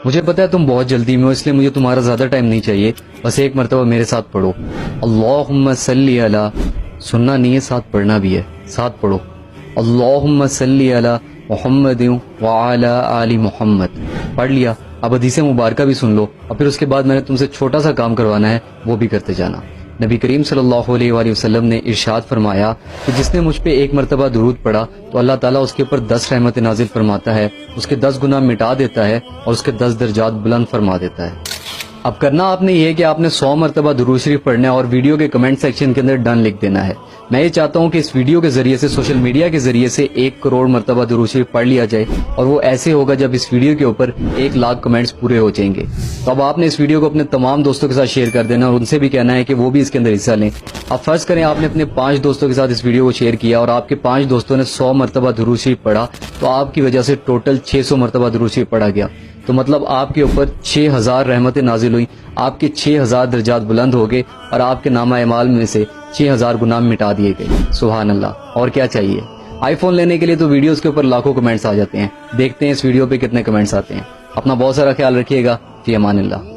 مجھے پتا ہے تم بہت جلدی میں ہو، اس لیے مجھے تمہارا زیادہ ٹائم نہیں چاہیے، بس ایک مرتبہ میرے ساتھ پڑھو اللہم صلی علی، سننا نہیں ہے ساتھ پڑھنا بھی ہے، ساتھ پڑھو اللہم صلی علی محمد وعلی آل محمد۔ پڑھ لیا؟ اب حدیث مبارکہ بھی سن لو، اور پھر اس کے بعد میں نے تم سے چھوٹا سا کام کروانا ہے، وہ بھی کرتے جانا۔ نبی کریم صلی اللہ علیہ وآلہ وسلم نے ارشاد فرمایا کہ جس نے مجھ پہ ایک مرتبہ درود پڑھا تو اللہ تعالیٰ اس کے اوپر 10 رحمت نازل فرماتا ہے، اس کے 10 گناہ مٹا دیتا ہے اور اس کے 10 درجات بلند فرما دیتا ہے۔ اب کرنا آپ نے یہ کہ آپ نے 100 مرتبہ درود شریف پڑھنا ہے اور ویڈیو کے کمنٹ سیکشن کے اندر ڈن لکھ دینا ہے۔ میں یہ چاہتا ہوں کہ اس ویڈیو کے ذریعے سے، سوشل میڈیا کے ذریعے سے 1 کروڑ مرتبہ درود شریف پڑھ لیا جائے، اور وہ ایسے ہوگا جب اس ویڈیو کے اوپر 1 لاکھ کمنٹس پورے ہو جائیں گے۔ تو اب آپ نے اس ویڈیو کو اپنے تمام دوستوں کے ساتھ شیئر کر دینا اور ان سے بھی کہنا ہے کہ وہ بھی اس کے اندر حصہ لیں۔ اب فرض کریں آپ نے اپنے 5 دوستوں کے ساتھ اس ویڈیو کو شیئر کیا اور آپ کے 5 دوستوں نے 100 مرتبہ درود شریف پڑھا، تو آپ کی وجہ سے ٹوٹل 600 مرتبہ درود شریف پڑھا گیا، تو مطلب آپ کے اوپر 6000 رحمتیں نازل ہوئی، آپ کے 6000 درجات بلند ہو گئے اور آپ کے نامہ اعمال میں سے 6000 گناہ مٹا دیے گئے۔ سبحان اللہ، اور کیا چاہیے؟ آئی فون لینے کے لیے تو ویڈیوز کے اوپر لاکھوں کمنٹس آ جاتے ہیں، دیکھتے ہیں اس ویڈیو پہ کتنے کمنٹس آتے ہیں۔ اپنا بہت سارا خیال رکھیے گا، فی امان اللہ۔